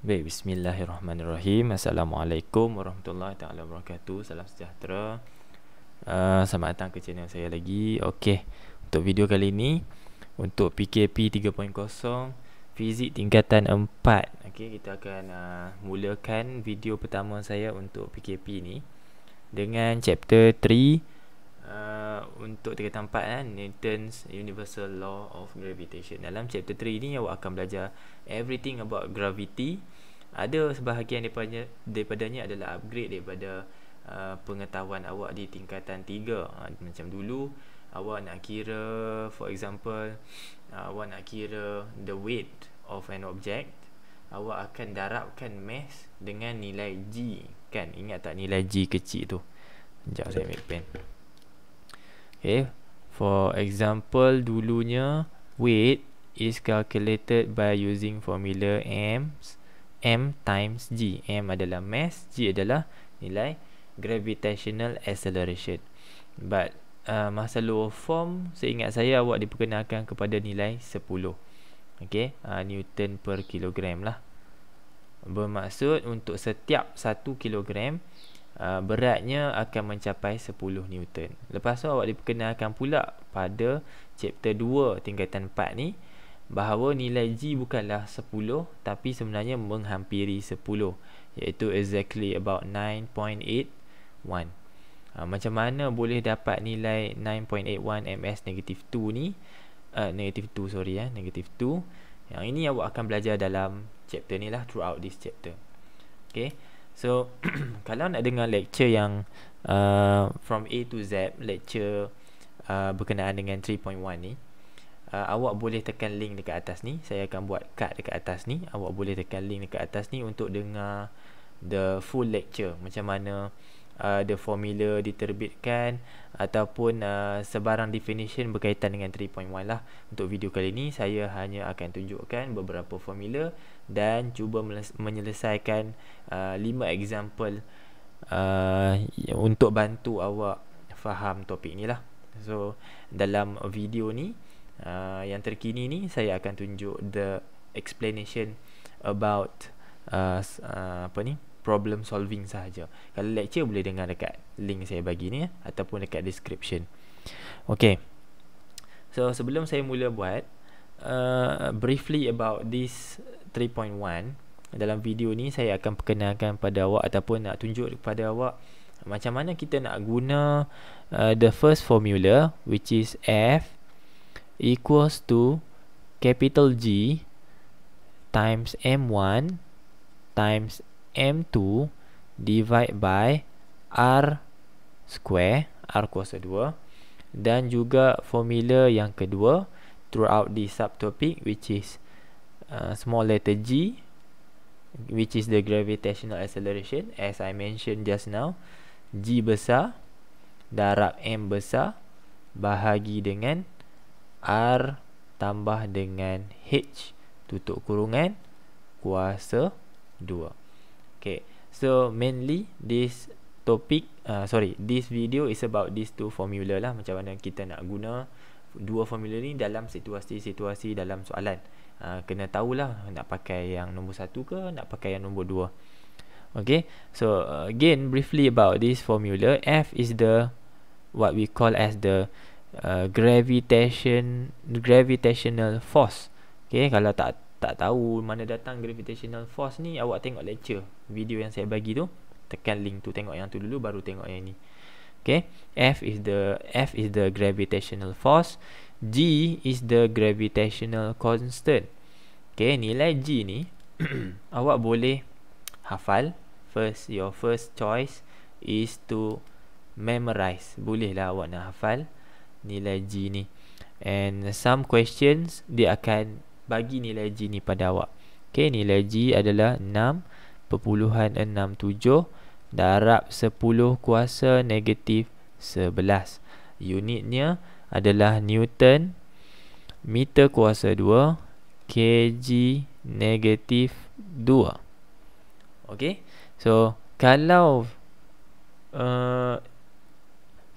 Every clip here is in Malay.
Baik, bismillahirrahmanirrahim. Assalamualaikum warahmatullahi taala wabarakatuh. Salam sejahtera. Selamat datang ke channel saya lagi. Okey, untuk video kali ini untuk PKP 3.0 fizik tingkatan 4. Okey, kita akan mulakan video pertama saya untuk PKP ni dengan chapter 3 untuk tingkatan 4 Newton's Universal Law of Gravitation. Dalam chapter 3 ni awak akan belajar everything about gravity. Ada sebahagian daripadanya adalah upgrade daripada pengetahuan awak di tingkatan 3. Macam dulu awak nak kira, for example, awak nak kira the weight of an object, awak akan darabkan mass dengan nilai G, kan? Ingat tak nilai G kecil tu? Sekejap saya ambil pen. Okay, for example, dulunya weight is calculated by using formula M times G. M adalah mass, G adalah nilai gravitational acceleration. But masa lower form, seingat saya awak diperkenalkan kepada nilai 10. Okay, Newton per kilogram lah. Bermaksud untuk setiap 1 kilogram beratnya akan mencapai 10 Newton. Lepas tu awak diperkenalkan pula pada chapter 2 tingkatan 4 ni bahawa nilai G bukanlah 10 tapi sebenarnya menghampiri 10, iaitu exactly about 9.81. Macam mana boleh dapat nilai 9.81 ms negative 2 ni? Negative 2. Yang ini awak akan belajar dalam chapter ni lah, throughout this chapter. Okay, so kalau nak dengar lecture yang from A to Z, lecture berkenaan dengan 3.1 ni, awak boleh tekan link dekat atas ni. Saya akan buat card dekat atas ni. Awak boleh tekan link dekat atas ni untuk dengar the full lecture, macam mana the formula diterbitkan ataupun sebarang definition berkaitan dengan 3.1 lah. Untuk video kali ni saya hanya akan tunjukkan beberapa formula dan cuba menyelesaikan 5 example untuk bantu awak faham topik ni lah. So dalam video ni yang terkini ni saya akan tunjuk the explanation about problem solving sahaja. Kalau lecture boleh dengar dekat link saya bagi ni ataupun dekat description. Okay, so sebelum saya mula buat briefly about this 3.1, dalam video ni saya akan perkenalkan pada awak ataupun nak tunjuk kepada awak macam mana kita nak guna the first formula, which is F equals to capital G times M1 times M2 divide by R square, R kuasa 2, dan juga formula yang kedua throughout the subtopic, which is small letter G, which is the gravitational acceleration. As I mentioned just now, G besar darab M besar bahagi dengan R tambah dengan H tutup kurungan kuasa 2. Okay, so mainly this topic, this video is about these two formula lah. Macam mana kita nak guna dua formula ni dalam situasi-situasi dalam soalan. Kena tahulah nak pakai yang nombor 1 ke nak pakai yang nombor 2. Okay, so again briefly about this formula. F is the what we call as the gravitational force. Okay, kalau tak tahu mana datang gravitational force ni, awak tengok lecture video yang saya bagi tu, tekan link tu, tengok yang tu dulu baru tengok yang ni. Okay, F is the gravitational force, G is the gravitational constant. Okay, nilai G ni awak boleh hafal. Your first choice is to memorize. Bolehlah awak nak hafal nilai G ni, and some questions dia akan bagi nilai G ni pada awak. Okay, nilai G adalah 6.67 darab 10 kuasa negatif 11. Unitnya adalah Newton meter kuasa 2 kg negatif 2. Okay, so kalau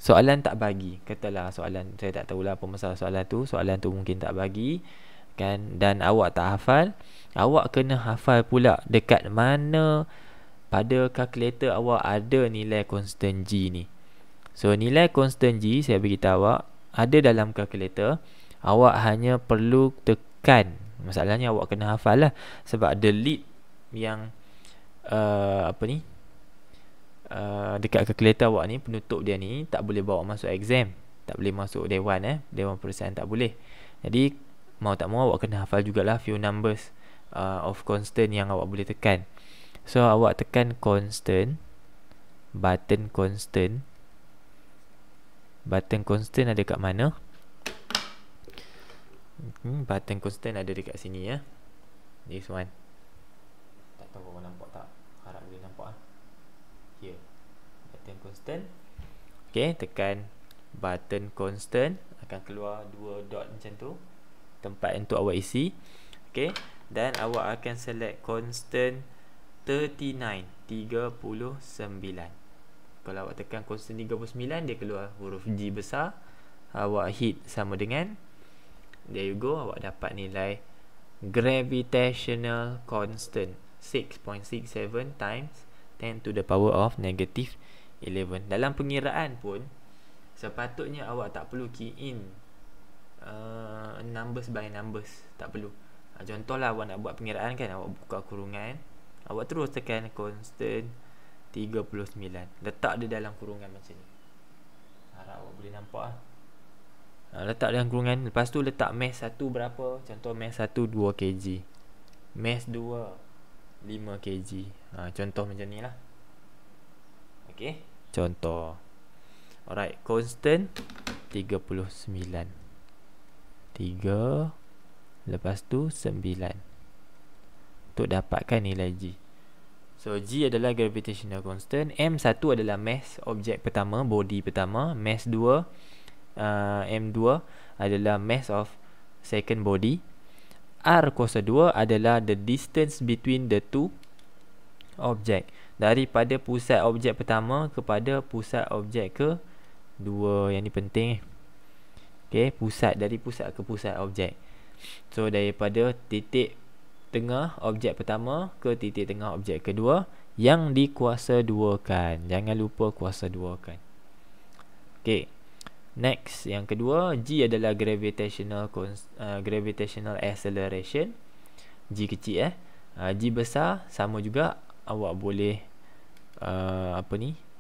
soalan tak bagi, katalah soalan, saya tak tahulah apa masalah soalan tu mungkin tak bagi, kan, dan awak tak hafal, awak kena hafal pula dekat mana pada kalkulator awak ada nilai constant G ni. So nilai constant G saya beritahu awak ada dalam kalkulator. Awak hanya perlu tekan. Masalahnya awak kena hafal lah, sebab the lead yang dekat kalkulator awak ni, penutup dia ni tak boleh bawa masuk exam, tak boleh masuk dewan dewan periksaan, tak boleh. Jadi mau tak mau awak kena hafal jugalah few numbers of constant yang awak boleh tekan. So awak tekan constant, button constant. Button constant ada kat mana? Button constant ada dekat sini ya. This one. Tak tahu korang nampak tak? Harap boleh nampak ah. Here. Button constant. Okay, tekan button constant, akan keluar 2 dot macam tu, tempat untuk awak isi. Okay, dan awak akan select constant 39. Kalau awak tekan constant 39, dia keluar huruf G besar. Awak hit sama dengan, there you go, awak dapat nilai gravitational constant 6.67 times 10 to the power of negative 11. Dalam pengiraan pun sepatutnya awak tak perlu key in numbers by numbers, tak perlu. Contohlah awak nak buat pengiraan kan, awak buka kurungan, awak terus tekan constant 39, letak dia dalam kurungan macam ni. Harap awak boleh nampak letak dalam kurungan. Lepas tu letak mass 1 berapa. Contoh mass 1 2 kg, mass 2 5 kg. Contoh macam ni lah. Okay, contoh. Alright, constant 39, 3 lepas tu 9 untuk dapatkan nilai G. So G adalah gravitational constant. M1 adalah mass objek pertama, body pertama. Mass 2 M2 adalah mass of second body. R kuasa 2 adalah the distance between the two object, daripada pusat objek pertama kepada pusat objek ke dua. Yang ni penting okay, pusat, dari pusat ke pusat objek. So daripada titik tengah objek pertama ke titik tengah objek kedua yang dikuasa 2kan. Jangan lupa kuasa 2kan. Okay, next, yang kedua, G adalah gravitational acceleration. G kecil G besar sama juga. Awak boleh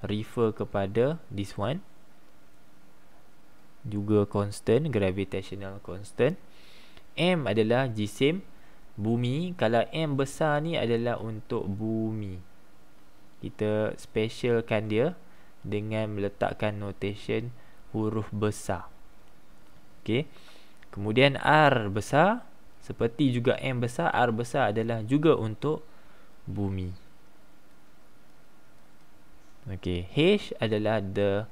refer kepada this one, juga constant, gravitational constant. M adalah jisim bumi. Kalau M besar ni adalah untuk bumi, kita specialkan dia dengan meletakkan notation huruf besar. Okay, kemudian R besar, seperti juga M besar, R besar adalah juga untuk bumi. Okay, H adalah the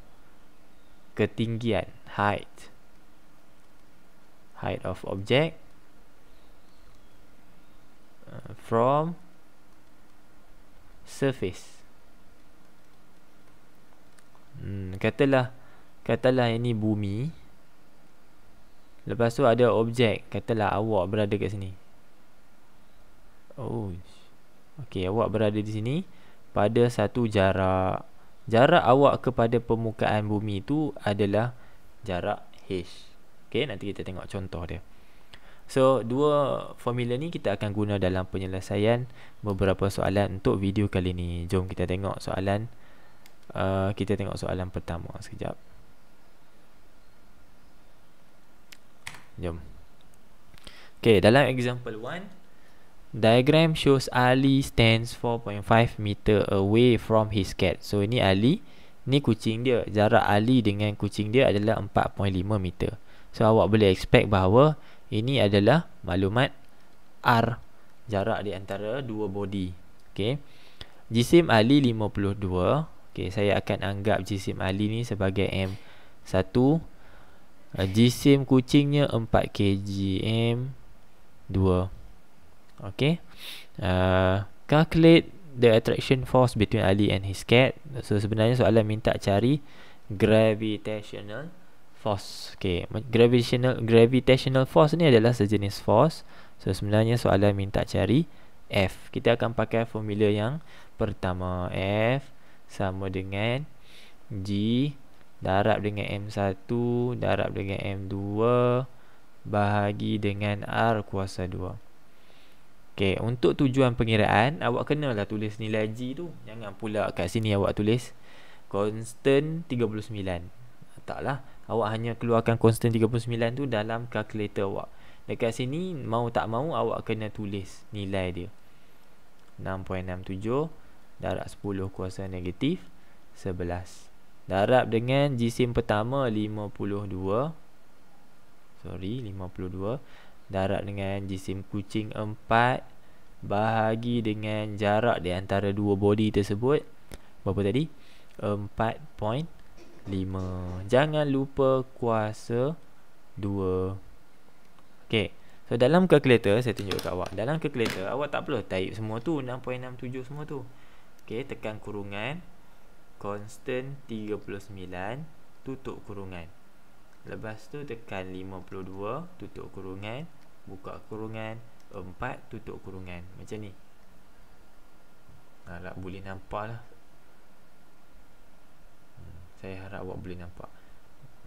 ketinggian, height of object from surface. Katalah ini bumi. Lepas tu ada objek, katalah awak berada kat sini. Okay, awak berada di sini pada satu jarak. Jarak awak kepada permukaan bumi itu adalah jarak H. Okay, nanti kita tengok contoh dia. So, dua formula ni kita akan guna dalam penyelesaian beberapa soalan untuk video kali ni. Jom kita tengok soalan. Kita tengok soalan pertama sekejap. Jom. Okay, dalam example 1, diagram shows Ali stands 4.5 meter away from his cat. So ini Ali, ni kucing dia. Jarak Ali dengan kucing dia adalah 4.5 meter. So awak boleh expect bahawa ini adalah maklumat R, jarak di antara dua body. Okay, jisim Ali 52. Okay, saya akan anggap jisim Ali ni sebagai M1. Jisim kucingnya 4 kg, M2. Okay, calculate the attraction force between Ali and his cat. So sebenarnya soalan minta cari gravitational force. Okay, gravitational force ni adalah sejenis force. So sebenarnya soalan minta cari F. Kita akan pakai formula yang pertama. F sama dengan G darab dengan M1 darab dengan M2 bahagi dengan R kuasa 2. Okay, untuk tujuan pengiraan, awak kenalah tulis nilai G tu. Jangan pula kat sini awak tulis constant 39. Taklah, awak hanya keluarkan constant 39 tu dalam kalkulator awak. Dekat sini, mau tak mau awak kena tulis nilai dia. 6.67 darab 10 kuasa negatif 11. Darab dengan jisim pertama 52. Darab dengan jisim kucing 4 bahagi dengan jarak di antara dua body tersebut. Berapa tadi? 4.5. Jangan lupa kuasa 2. Okay, so dalam kalkulator saya tunjuk kat awak. Dalam kalkulator awak tak perlu type semua tu, 6.67 semua tu. Okay, tekan kurungan constant 39 tutup kurungan. Lepas tu tekan 52 tutup kurungan, buka kurungan, 4 tutup kurungan. Macam ni. Harap boleh nampak lah. Saya harap awak boleh nampak.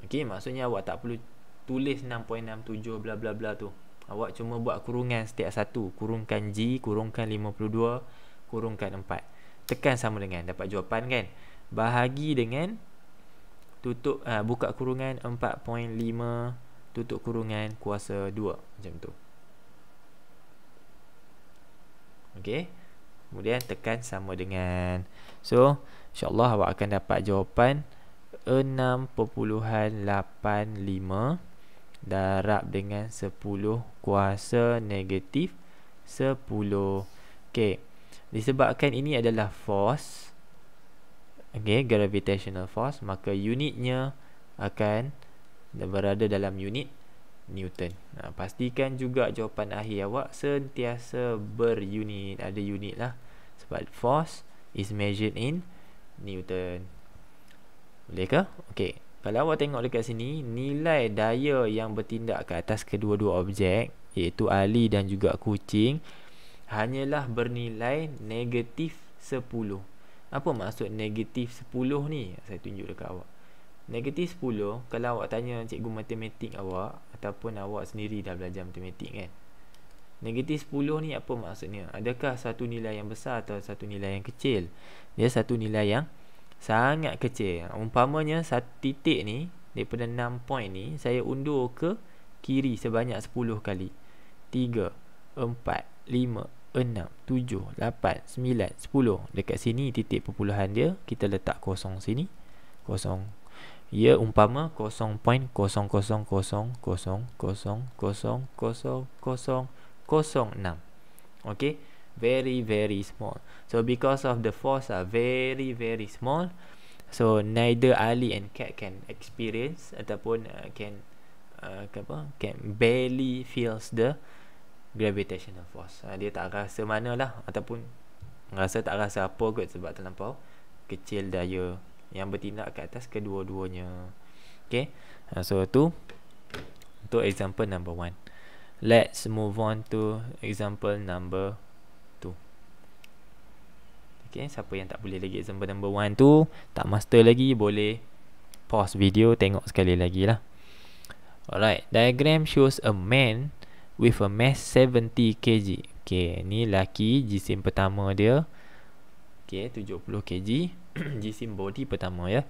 Okay, maksudnya awak tak perlu tulis 6.67 bla bla bla tu. Awak cuma buat kurungan setiap satu. Kurungkan G, kurungkan 52, kurungkan 4. Tekan sama dengan, dapat jawapan kan? Bahagi dengan tutup, buka kurungan 4.5 tutup kurungan kuasa 2. Macam tu. Okay, kemudian tekan sama dengan. So InsyaAllah awak akan dapat jawapan 6.85 darab dengan 10 kuasa negatif 10. Okay, disebabkan ini adalah force, okay, gravitational force, maka unitnya akan berada dalam unit Newton. Pastikan juga jawapan akhir awak sentiasa berunit, ada unit lah, sebab force is measured in Newton. Boleh ke? Okay, kalau awak tengok dekat sini, nilai daya yang bertindak ke atas kedua-dua objek, iaitu Ali dan juga kucing, hanyalah bernilai negatif 10. Apa maksud negatif 10 ni? Saya tunjuk dekat awak. Negatif 10, kalau awak tanya cikgu matematik awak, ataupun awak sendiri dah belajar matematik kan, negatif 10 ni apa maksudnya? Adakah satu nilai yang besar atau satu nilai yang kecil? Dia satu nilai yang sangat kecil. Umpamanya satu titik ni, daripada 6 point ni, saya undur ke kiri sebanyak 10 kali. 3, 4, 5, 6, 7, 8, 9, 10. Dekat sini titik perpuluhan dia, kita letak kosong sini. Kosong. Ia umpama 0.0000000006. Okay, very very small. So because of the force are very very small, so neither Ali and Cat can experience ataupun can barely feels the gravitational force. Dia tak rasa mana lah, ataupun tak rasa apa kot, sebab terlampau kecil daya yang bertindak ke atas kedua-duanya. Okay, so tu untuk example number 1. Let's move on to example number 2. Okay, siapa yang tak boleh lagi example number 1 tu, tak master lagi, boleh pause video, tengok sekali lagi lah. Alright, diagram shows a man with a mass 70 kg. Okay, ni laki, jisim pertama dia. Okay, 70 kg. Jisim body pertama ya.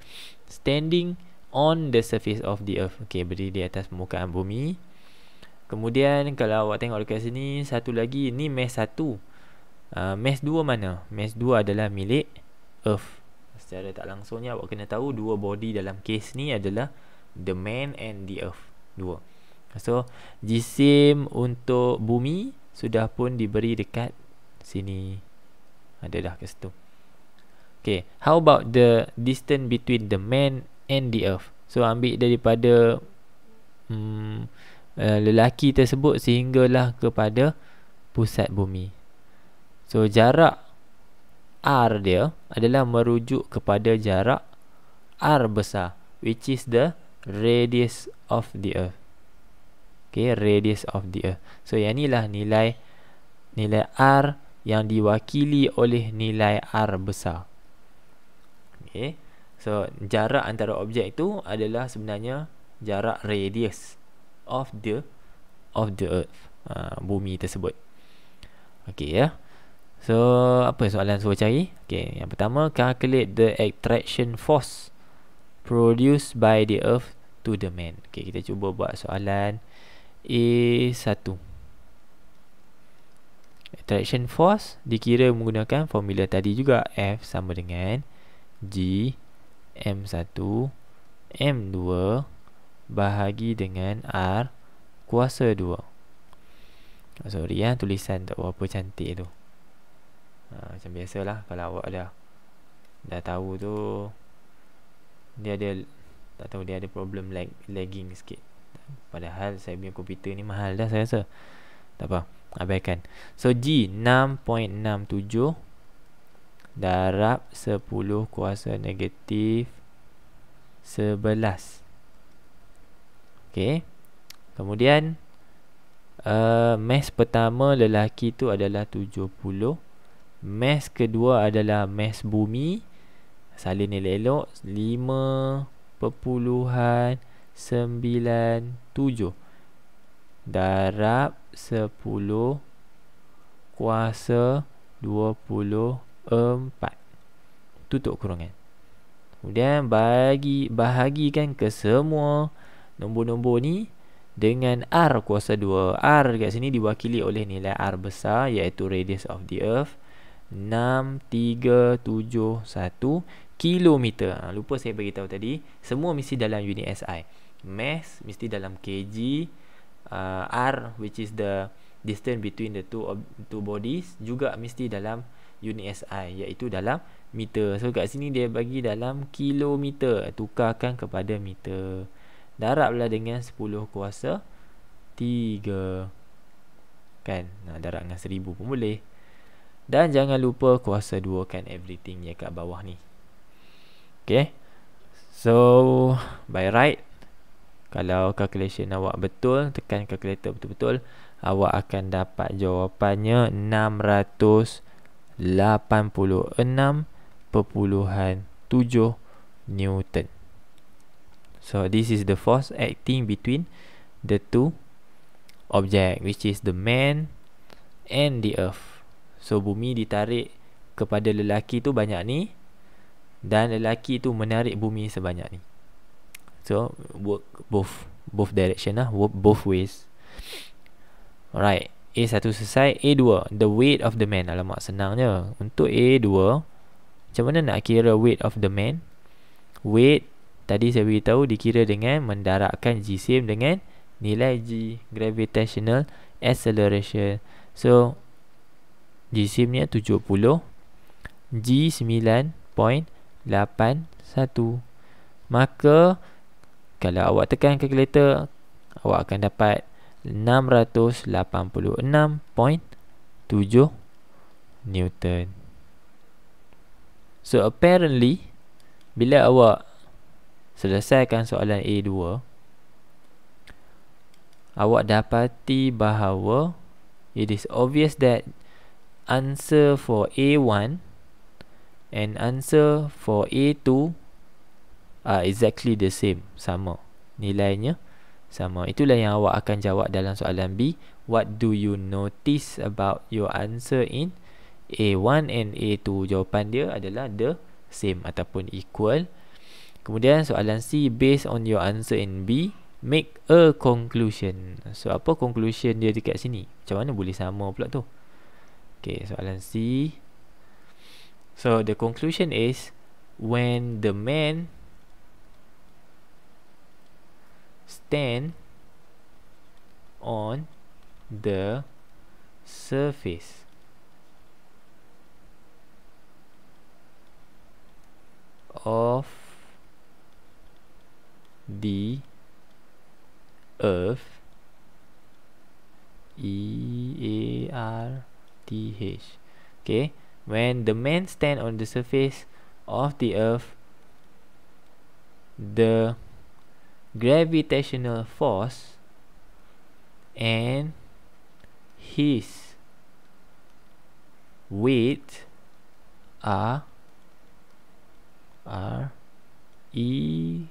Standing on the surface of the earth. Okay, berdiri di atas permukaan bumi. Kemudian kalau awak tengok dekat sini, satu lagi, ni mass 1. Mass 2 mana? Mass 2 adalah milik earth. Secara tak langsungnya awak kena tahu dua body dalam case ni adalah the man and the earth. Dua. So jisim untuk bumi sudah pun diberi dekat sini. Ada dah ke situ. Okay, how about the distance between the man and the earth? So ambil daripada lelaki tersebut sehinggalah kepada pusat bumi. So jarak R dia adalah merujuk kepada jarak R besar, which is the radius of the earth. Okay, radius of the earth. So yang ni lah nilai R yang diwakili oleh nilai R besar. Okay, so jarak antara objek itu adalah sebenarnya jarak radius of the earth, bumi tersebut. Okay ya. So apa soalan suruh cari? Okay, yang pertama, calculate the attraction force produced by the earth to the man. Okay, kita cuba buat soalan A1. Attraction force dikira menggunakan formula tadi juga. F sama dengan G M1 M2 bahagi dengan R kuasa 2. Sorry ya, tulisan tak berapa cantik tu. Macam biasalah, kalau awak dah tahu tu, dia ada problem lagging sikit. Padahal saya punya komputer ni mahal dah saya rasa. Tak apa, abaikan. So G 6.67 darab 10 kuasa negatif 11. Okay. Kemudian mass pertama lelaki tu adalah 70. Mass kedua adalah mass bumi. Salin elok-elok 5.97 darab 10 kuasa 24 tutup kurungan. Kemudian bahagikan ke semua nombor-nombor ni dengan R kuasa 2. R kat sini diwakili oleh nilai R besar, iaitu radius of the earth 6371 kilometer. Lupa saya beritahu tadi, semua mesti dalam unit SI. Mass mesti dalam kg. R, which is the distance between the two bodies, juga mesti dalam unit SI, iaitu dalam meter. So kat sini dia bagi dalam kilometer, tukarkan kepada meter, darablah dengan 10 kuasa 3 kan. Darab dengan 1000 pun boleh. Dan jangan lupa kuasa 2 kan everything yang kat bawah ni. Okay, so by right, kalau calculation awak betul, tekan calculator betul-betul, awak akan dapat jawapannya 686.7 Newton. So this is the force acting between the two object, which is the man and the earth. So bumi ditarik kepada lelaki tu banyak ni, dan lelaki tu menarik bumi sebanyak ni. So work both direction lah, work both ways. Alright, A1 selesai. A2, the weight of the man. Alamak, senangnya. Untuk A2, macam mana nak kira weight of the man? Weight tadi saya beritahu dikira dengan mendaratkan jisim dengan nilai G, gravitational acceleration. So jisimnya 70, G 9.81. Maka kalau awak tekan kalkulator, awak akan dapat 686.7 Newton. So apparently, bila awak selesaikan soalan A2, awak dapati bahawa it is obvious that answer for A1 and answer for A2 are exactly the same, sama, nilainya sama. Itulah yang awak akan jawab dalam soalan B. What do you notice about your answer in A1 and A2? Jawapan dia adalah the same ataupun equal. Kemudian soalan C, based on your answer in B, make a conclusion. So apa conclusion dia dekat sini? Macam mana boleh sama pula tu? Okay, soalan C. So the conclusion is, when the man stand on the surface of the earth, E-A-R-T-H. Okay, when the man stand on the surface of the earth, the gravitational force and his weight are equal,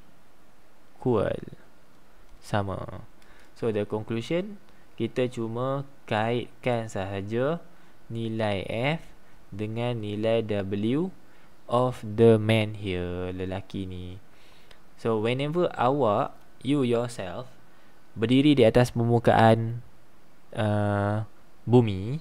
sama. So the conclusion, kita cuma kaitkan sahaja nilai F dengan nilai W of the man here, lelaki ni. So whenever awak, you yourself, berdiri di atas permukaan bumi,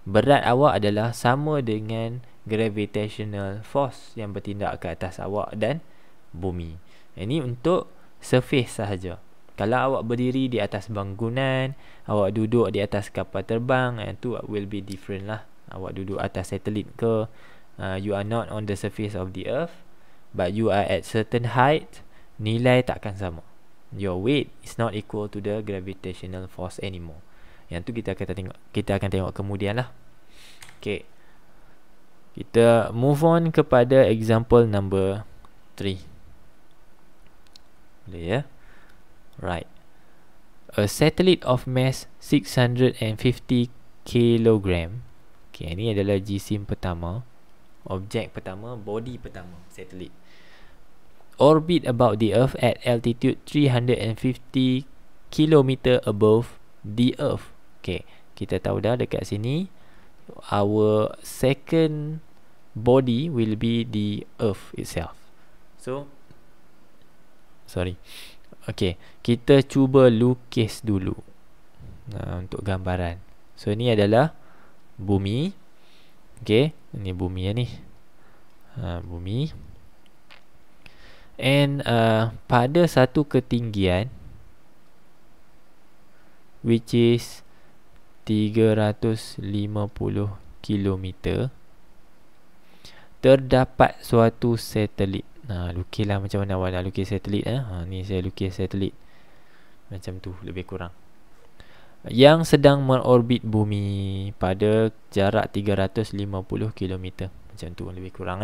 berat awak adalah sama dengan gravitational force yang bertindak ke atas awak dan bumi. Ini untuk surface sahaja. Kalau awak berdiri di atas bangunan, awak duduk di atas kapal terbang, itu will be different lah. Awak duduk atas satelit ke, you are not on the surface of the earth, but you are at certain height, nilai takkan sama. Your weight is not equal to the gravitational force anymore. Yang tu kita akan tengok kemudian lah. Okay, kita move on kepada example number 3. Boleh ya? Right. A satellite of mass 650 kg. Okay, ini adalah jisim pertama, objek pertama, body pertama, satellite. Orbit about the earth at altitude 350 km above the earth. Okay, kita tahu dah dekat sini our second body will be the earth itself. So okay, kita cuba lukis dulu untuk gambaran. So ini adalah bumi. Okay, ini bumi ya ni, bumi. And pada satu ketinggian which is 350 km, terdapat suatu satelit. Lukislah macam mana awak nak lukis satelit. Ni saya lukis satelit macam tu lebih kurang, yang sedang mengorbit bumi pada jarak 350 km. Macam tu lebih kurang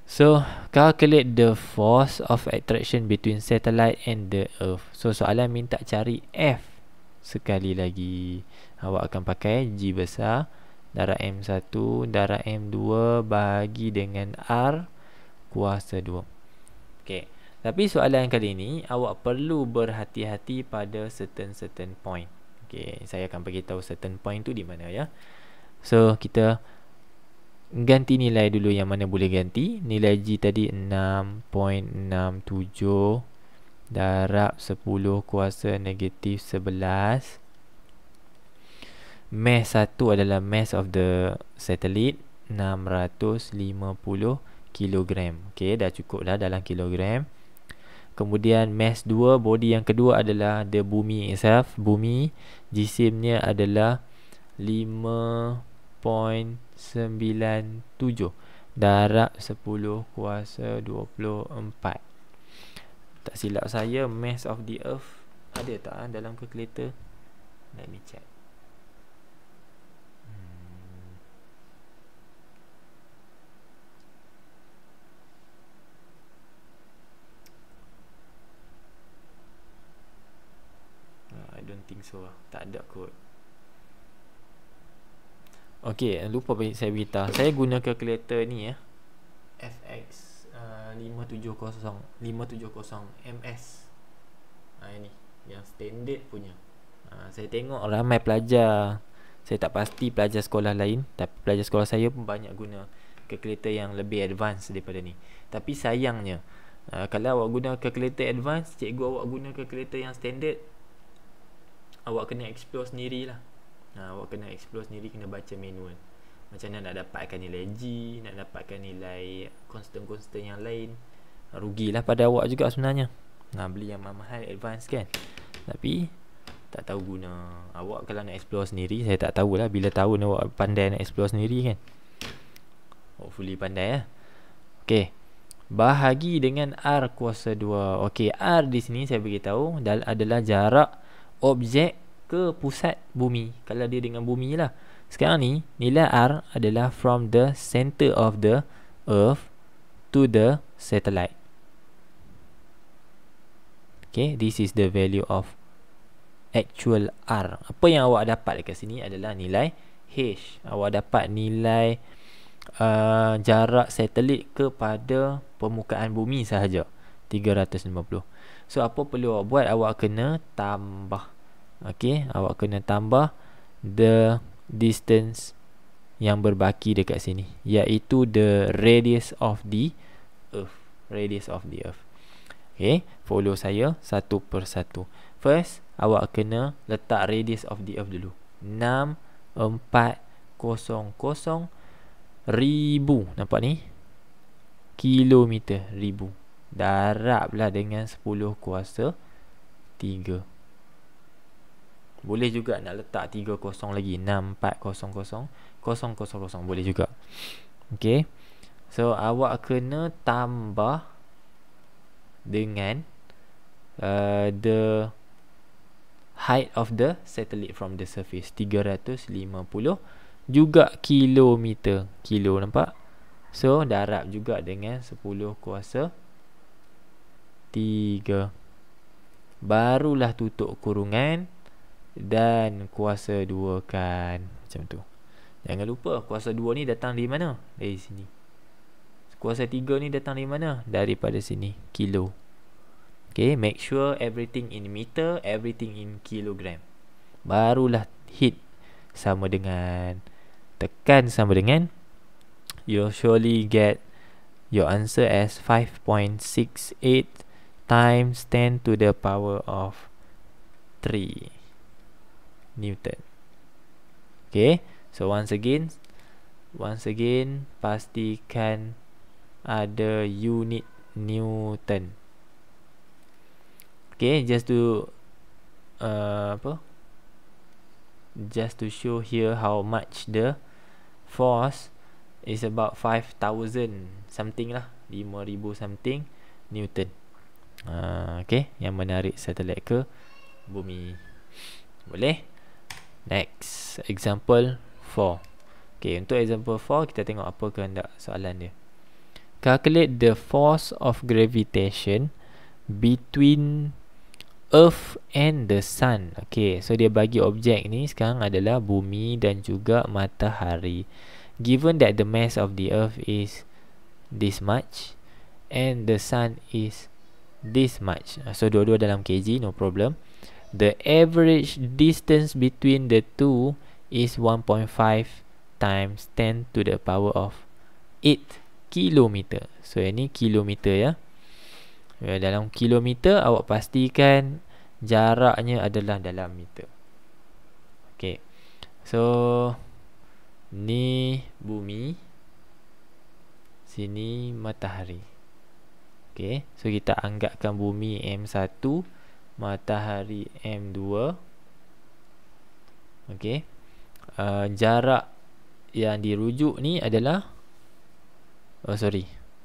So calculate the force of attraction between satellite and the earth. So soalan minta cari F. Sekali lagi awak akan pakai G besar darab M1 darab M2 bahagi dengan R kuasa 2. Okay, tapi soalan kali ini awak perlu berhati-hati pada certain point. Okay, saya akan bagi tahu certain point tu di mana ya. So kita ganti nilai dulu yang mana boleh ganti. Nilai G tadi 6.67 darab 10 kuasa negatif 11. Mass 1 adalah mass of the satellite, 650 kilogram. Okay, dah cukup dah dalam kilogram. Kemudian mass 2, body yang kedua adalah the bumi itself. Bumi, jisimnya adalah 5.97 darab 10 kuasa 24. Tak silap saya, mass of the earth ada tak dalam kalkulator? Let me check. I don't think so. Tak ada kot. Okay, lupa saya beritahu. Saya guna kalkulator ni FX 570 MS. Ini yang standard punya. Saya tengok ramai pelajar, saya tak pasti pelajar sekolah lain, tapi pelajar sekolah saya pun banyak guna kalkulator yang lebih advance daripada ni. Tapi sayangnya, kalau awak guna kalkulator advance, cikgu awak guna kalkulator yang standard, awak kena explore sendirilah. Awak kena explore sendiri, kena baca manual. Macam mana nak dapatkan nilai G, nak dapatkan nilai constant-constant yang lain. Rugilah pada awak juga sebenarnya. Beli yang mahal advance kan. Tapi tak tahu guna. Awak kalau nak explore sendiri, saya tak tahulah. Bila tahun awak pandai nak explore sendiri kan. Hopefully pandai Okay, bahagi dengan R kuasa 2. Okay, R di sini saya beritahu adalah jarak objek ke pusat bumi. Kalau dia dengan bumi lah. Sekarang ni nilai R adalah from the center of the earth to the satellite. Okay, this is the value of actual R. Apa yang awak dapat dekat sini adalah nilai H. Awak dapat nilai jarak satelit kepada permukaan bumi sahaja, 350. So apa perlu awak buat? Awak kena tambah. Okay, awak kena tambah the distance yang berbaki dekat sini, iaitu the radius of the earth. Radius of the earth. Okay, follow saya satu persatu. First, awak kena letak radius of the earth dulu. 6400 ribu. Nampak ni? Kilometer ribu. Darablah dengan 10 kuasa 3. Boleh juga nak letak 3 kosong lagi, 6400 000. Boleh juga. Okay, so awak kena tambah dengan the height of the satellite from the surface, 350 juga kilometer. Kilo, nampak? So darab juga dengan 10 kuasa 3. Barulah tutup kurungan dan kuasa 2 kan. Macam tu. Jangan lupa kuasa 2 ni datang dari mana? Dari sini. Kuasa 3 ni datang dari mana? Daripada sini, kilo. Okay, make sure everything in meter, everything in kilogram. Barulah hit sama dengan, tekan sama dengan, you'll surely get your answer as 5.68 times 10 to the power of 3 Newton. Okay, so once again pastikan ada unit Newton. Okay, just to just to show here how much the force is, about 5,000 something lah, 5,000 something Newton. Okay, yang menarik satelit ke bumi. Boleh? Next, example 4. Okay, untuk example 4 kita tengok apa kehendak soalan dia. Calculate the force of gravitation between Earth and the Sun. Okay, so dia bagi objek ni sekarang adalah bumi dan juga matahari. Given that the mass of the Earth is this much and the Sun is this much, so dua-dua dalam kg, no problem. The average distance between the two is 1.5 times 10 to the power of 8 kilometer. So ini kilometer ya. Dalam kilometer awak pastikan jaraknya adalah dalam meter. Okay, so ni bumi, sini matahari. Okay, so kita anggapkan bumi M1, matahari M2. Okay, jarak yang dirujuk ni adalah,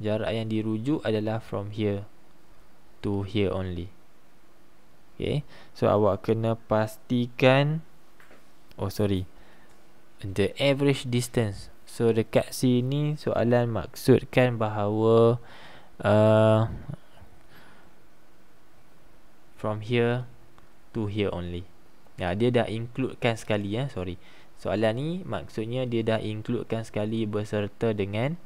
jarak yang dirujuk adalah from here to here only. Okay, so awak kena pastikan, the average distance. So dekat sini soalan maksudkan bahawa from here to here only. Ya, dia dah includekan sekali ya, soalan ni maksudnya dia dah includekan sekali beserta dengan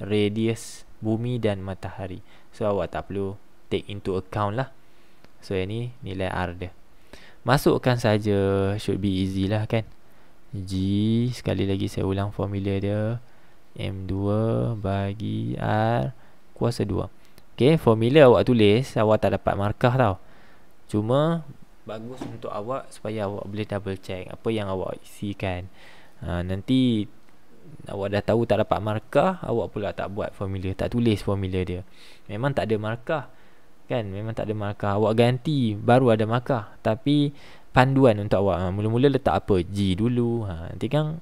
radius bumi dan matahari. So awak tak perlu take into account lah. So yang ni nilai R dia. Masukkan saja, should be easy lah kan. G, sekali lagi saya ulang formula dia, M2 bagi R kuasa 2. Okay, formula awak tulis, awak tak dapat markah tau. Cuma bagus untuk awak supaya awak boleh double check apa yang awak isikan. Nanti awak dah tahu tak dapat markah, awak pula tak buat formula, tak tulis formula dia. Memang tak ada markah kan, memang tak ada markah. Awak ganti baru ada markah. Tapi panduan untuk awak, mula-mula letak apa? G dulu. Nanti kan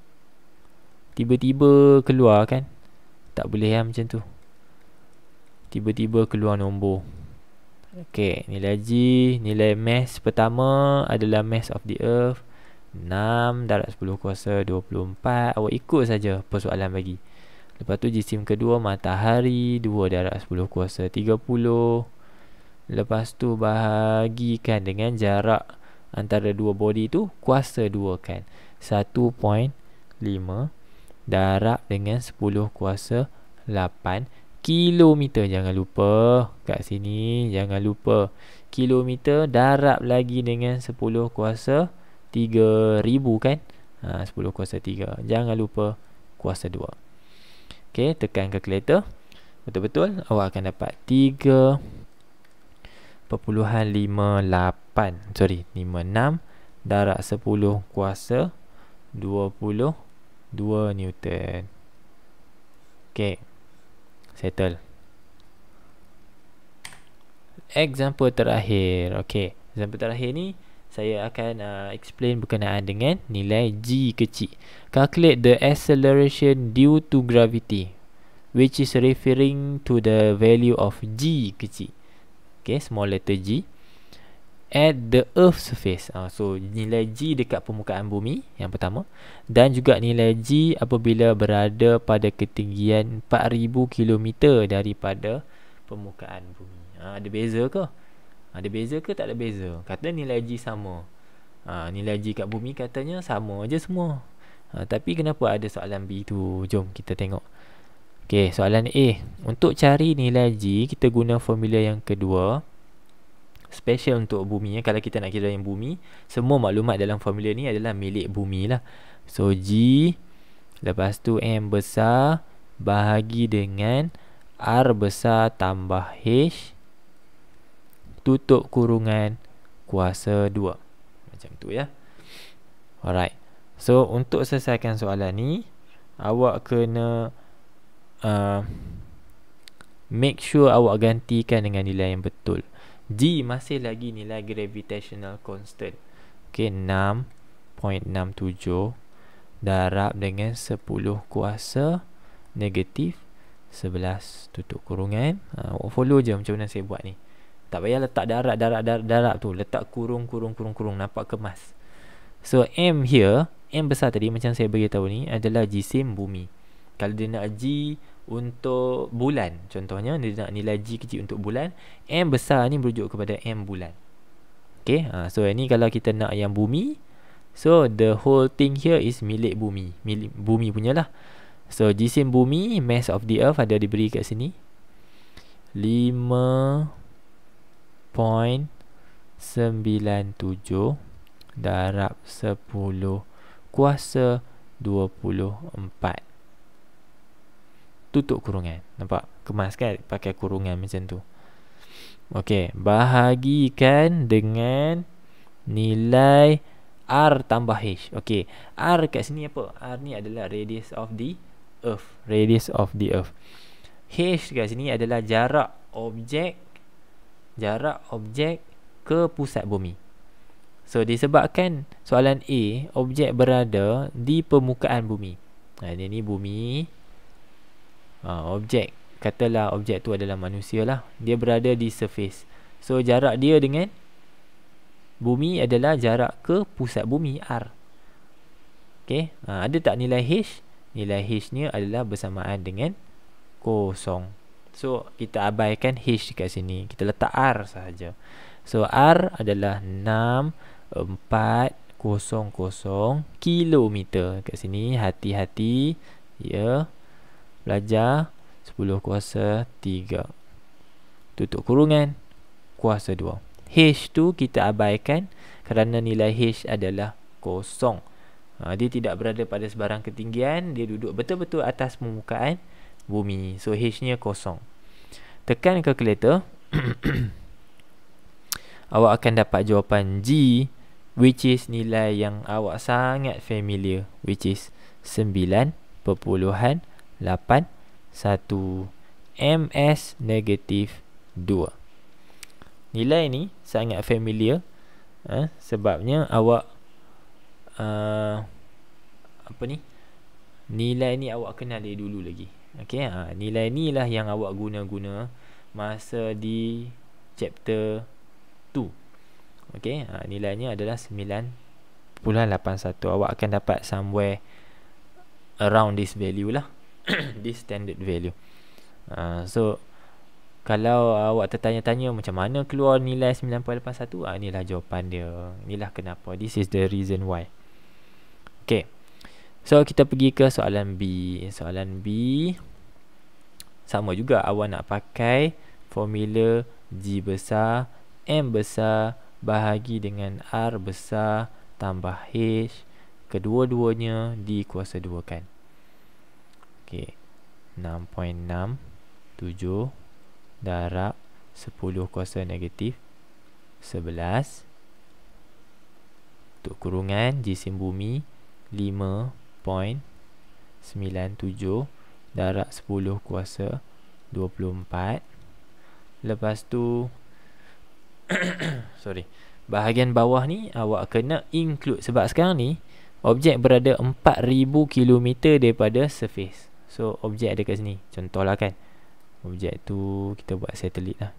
tiba-tiba keluar kan. Tak boleh macam tu. Tiba-tiba keluar nombor. Okay, nilai G, nilai mass pertama adalah mass of the earth 6 darab 10 kuasa 24. Awak ikut saja persoalan bagi. Lepas tu jisim kedua matahari 2 darab 10 kuasa 30. Lepas tu bahagikan dengan jarak antara dua body tu kuasa 2 kan. 1.5 darab dengan 10 kuasa 8 kilometer. Jangan lupa kat sini, jangan lupa kilometer darab lagi dengan 10 kuasa 3000 kan. 10 kuasa 3. Jangan lupa kuasa 2. Okey, tekan kalkulator. Betul-betul awak akan dapat 3.56 darab 10 kuasa 22 Newton. Okey, settle. Example terakhir. Okey, example terakhir ni saya akan explain berkenaan dengan nilai G kecil. Calculate the acceleration due to gravity, which is referring to the value of G kecil. Okay, small letter G at the earth surface. So nilai G dekat permukaan bumi yang pertama, dan juga nilai G apabila berada pada ketinggian 4000 km daripada permukaan bumi. Ada beza ke? Ada beza ke? Tak ada beza. Kata nilai G sama. Nilai G kat bumi katanya sama je semua. Tapi kenapa ada soalan B tu? Jom kita tengok. Okey, soalan A. Untuk cari nilai G, kita guna formula yang kedua. Special untuk bumi. Kalau kita nak kira yang bumi, semua maklumat dalam formula ni adalah milik bumi lah. So G, lepas tu M besar bahagi dengan R besar tambah H tutup kurungan kuasa 2. Macam tu ya. Alright. So untuk selesaikan soalan ni, awak kena make sure awak gantikan dengan nilai yang betul. G masih lagi nilai gravitational constant. Okay, 6.67 darab dengan 10 kuasa negatif 11 tutup kurungan. Awak follow je macam mana saya buat ni. Tak payah letak darab tu. Letak kurung. Nampak kemas. So M here, M besar tadi macam saya beritahu ni adalah jisim bumi. Kalau dia nak G untuk bulan, contohnya dia nak nilai G kecil untuk bulan, M besar ni merujuk kepada M bulan. Okay, so ini kalau kita nak yang bumi, so the whole thing here is milik bumi. Milik bumi punya lah. So jisim bumi, mass of the earth ada diberi kat sini 5.97 darab 10 kuasa 24 tutup kurungan. Nampak? Kemas kan? Pakai kurungan macam tu. Okey, bahagikan dengan nilai R tambah H. Okey, R kat sini apa? R ni adalah radius of the earth. Radius of the earth. H kat sini adalah jarak objek ke pusat bumi. So disebabkan soalan A, objek berada di permukaan bumi. Ini bumi. Objek, katalah objek tu adalah manusia lah. Dia berada di surface. So jarak dia dengan bumi adalah jarak ke pusat bumi, R. Okay, ada tak nilai H? Nilai H ni adalah bersamaan dengan 0. So kita abaikan H dekat sini, kita letak R sahaja. So R adalah 6400 kilometer. Kat sini hati-hati ya, belajar 10 kuasa 3 tutup kurungan kuasa 2. H tu kita abaikan kerana nilai H adalah 0. Dia tidak berada pada sebarang ketinggian, dia duduk betul-betul atas permukaan bumi. So H nya 0. Tekan kalkulator. Awak akan dapat jawapan G, which is nilai yang awak sangat familiar, which is 9.81 ms negatif 2. Nilai ni sangat familiar, sebabnya awak nilai ni awak kenal dari dulu lagi. Okey, nilai ni lah yang awak guna masa di chapter 2. Okey, nilainya adalah 9.81. Awak akan dapat somewhere around this value lah. This standard value. So Kalau awak tertanya-tanya macam mana keluar nilai 9.81, inilah jawapan dia. Inilah kenapa. This is the reason why. Okay. So kita pergi ke soalan B. Soalan B sama juga, awak nak pakai formula G besar M besar bahagi dengan R besar tambah H, kedua-duanya dikuasa 2 kan. Okay. 6.67 darab 10 kuasa negatif 11 untuk kurungan jisim bumi 5.97 darab 10 kuasa 24. Lepas tu sorry, bahagian bawah ni awak kena include, sebab sekarang ni objek berada 4000 km daripada surface. So objek ada kat sini, contohlah kan, objek tu kita buat satelit lah.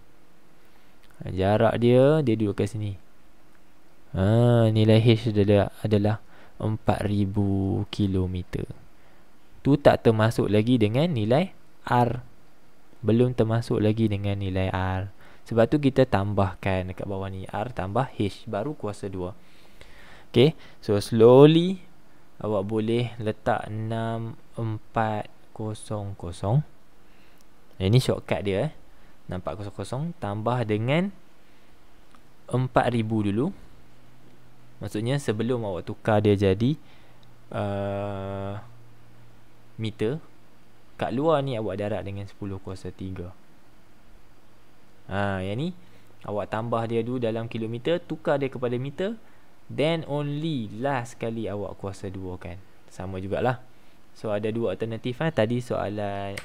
Jarak dia duduk kat sini. Nilai H adalah 4000 km. Tu tak termasuk lagi dengan nilai R. Belum termasuk lagi dengan nilai R. Sebab tu kita tambahkan dekat bawah ni, R tambah H, baru kuasa 2. Okay, so slowly awak boleh letak 6400. Ini shortcut dia 6400 tambah dengan 4000 dulu. Maksudnya sebelum awak tukar dia jadi meter, kat luar ni awak darab dengan 10 kuasa 3. Yang ni awak tambah dia dulu dalam kilometer, tukar dia kepada meter, then only last kali awak kuasa 2 kan. Sama jugalah. So ada dua alternatif Tadi soalan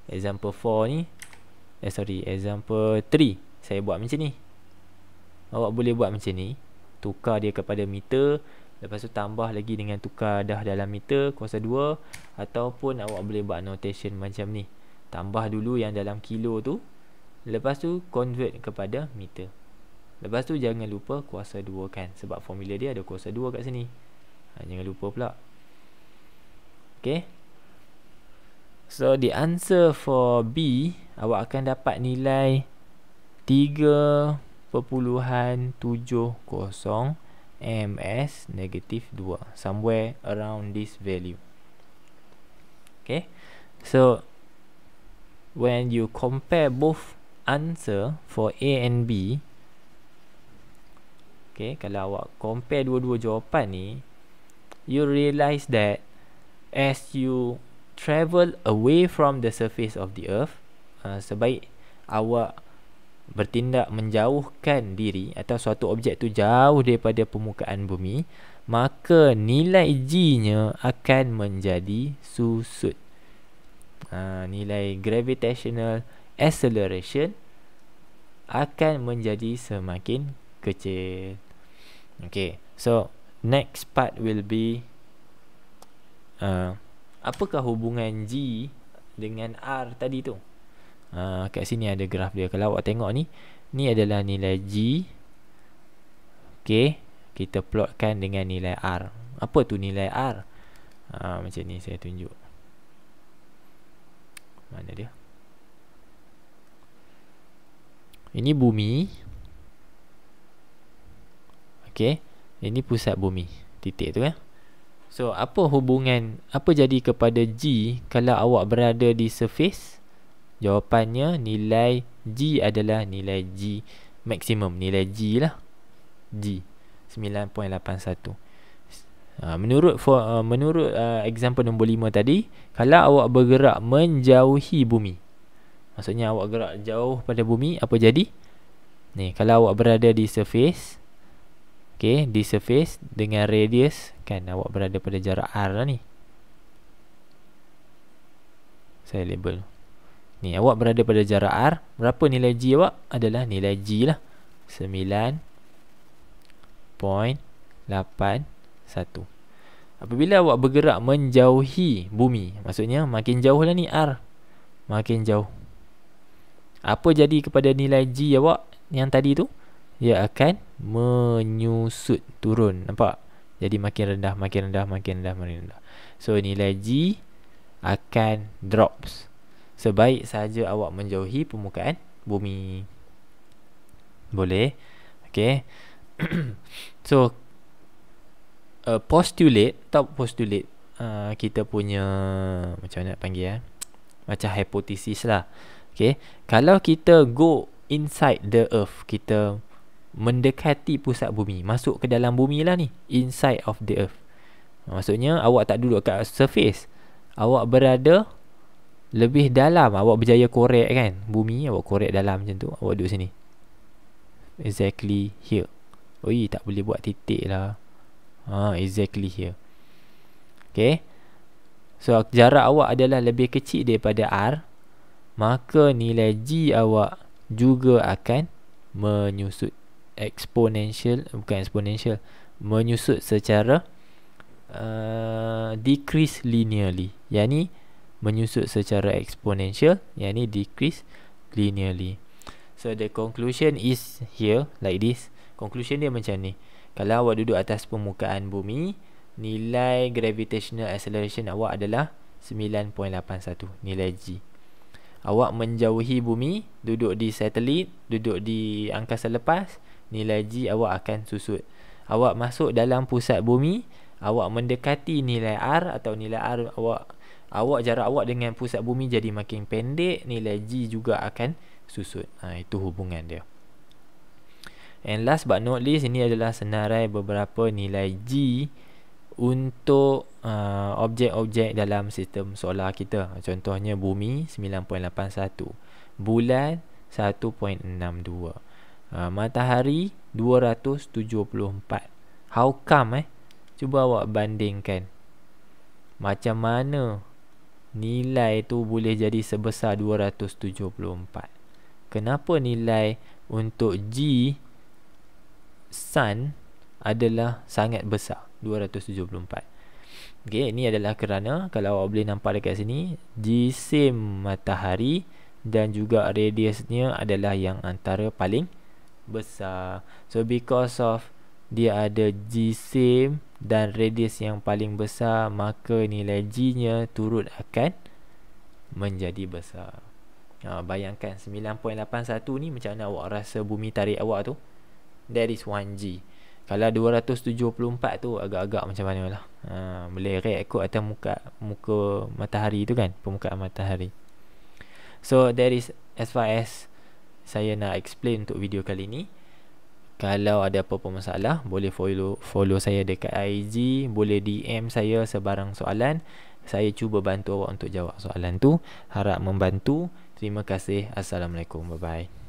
example 4 ni, example 3 saya buat macam ni. Awak boleh buat macam ni, tukar dia kepada meter, lepas tu tambah lagi dengan tukar dah dalam meter kuasa 2. Ataupun awak boleh buat notation macam ni, tambah dulu yang dalam kilo tu, lepas tu convert kepada meter. Lepas tu jangan lupa kuasa 2 kan, sebab formula dia ada kuasa 2 kat sini. Jangan lupa pula. Okay. So the answer for B, awak akan dapat nilai 3.70 ms negatif 2, somewhere around this value. Okay. So when you compare both answer for A and B, okay, kalau awak compare dua-dua jawapan ni, you realise that as you travel away from the surface of the earth, sebaik awak bertindak menjauhkan diri atau suatu objek tu jauh daripada permukaan bumi, maka nilai G-nya akan menjadi susut. Nilai gravitational acceleration akan menjadi semakin kecil. Okay, so next part will be apakah hubungan G dengan R tadi tu. Kat sini ada graf dia. Kalau awak tengok ni adalah nilai G. Okay, kita plotkan dengan nilai R. Apa tu nilai R? Macam ni saya tunjuk. Mana dia? Ini bumi. Okay, ini pusat bumi, titik tu kan. So apa hubungan, apa jadi kepada G kalau awak berada di surface? Jawapannya nilai G adalah nilai G maksimum, nilai G lah, G 9.81. Menurut example nombor 5 tadi, kalau awak bergerak menjauhi bumi, maksudnya awak gerak jauh pada bumi, apa jadi? Ni, kalau awak berada di surface, okay, di surface dengan radius kan, awak berada pada jarak R lah ni. Saya label. Ni, awak berada pada jarak R. Berapa nilai G awak? Adalah nilai G lah, 9.81. Apabila awak bergerak menjauhi bumi, maksudnya makin jauh lah ni R, makin jauh. Apa jadi kepada nilai G awak yang tadi tu? Dia akan menyusut, turun. Nampak? Jadi makin rendah, makin rendah, makin rendah, makin rendah. So nilai G akan drops sebaik sahaja awak menjauhi permukaan bumi. Boleh. Okay. So postulate kita punya, macam mana nak panggil macam hipotesis lah. Okay. Kalau kita go inside the earth, kita mendekati pusat bumi, masuk ke dalam bumi lah ni, inside of the earth. Maksudnya awak tak duduk kat surface, awak berada lebih dalam. Awak berjaya korek kan bumi, awak korek dalam macam tu, awak duduk sini, exactly here. Oi, tak boleh buat titik lah. Exactly here. Okay. So jarak awak adalah lebih kecil daripada R, maka nilai G awak juga akan menyusut menyusut secara decrease linearly. Yang ni menyusut secara exponential, yang ni decrease linearly. So the conclusion is here like this. Conclusion dia macam ni. Kalau awak duduk atas permukaan bumi, nilai gravitational acceleration awak adalah 9.81, nilai G. Awak menjauhi bumi, duduk di satelit, duduk di angkasa lepas, nilai G awak akan susut. Awak masuk dalam pusat bumi, awak mendekati nilai R, atau nilai R awak jarak awak dengan pusat bumi jadi makin pendek, nilai G juga akan susut. Itu hubungan dia. And last but not least, ini adalah senarai beberapa nilai G untuk objek-objek dalam sistem solar kita. Contohnya bumi 9.81, bulan 1.62, matahari 274. How come cuba awak bandingkan, macam mana nilai tu boleh jadi sebesar 274. Kenapa nilai untuk G Sun adalah sangat besar, 274. Okay, ini adalah kerana kalau awak boleh nampak dekat sini, jisim matahari dan juga radiusnya adalah yang antara paling besar. So because of dia ada jisim dan radius yang paling besar, maka nilai G nya turut akan menjadi besar. Bayangkan 9.81 ni, macam mana awak rasa bumi tarik awak tu? That is 1G. Kalau 274 tu agak-agak macam mana lah, meleret kot atas muka matahari tu kan, permukaan matahari. So that is as far as saya nak explain untuk video kali ni. Kalau ada apa-apa masalah, boleh follow saya dekat IG, boleh DM saya sebarang soalan. Saya cuba bantu awak untuk jawab soalan tu. Harap membantu. Terima kasih. Assalamualaikum. Bye bye.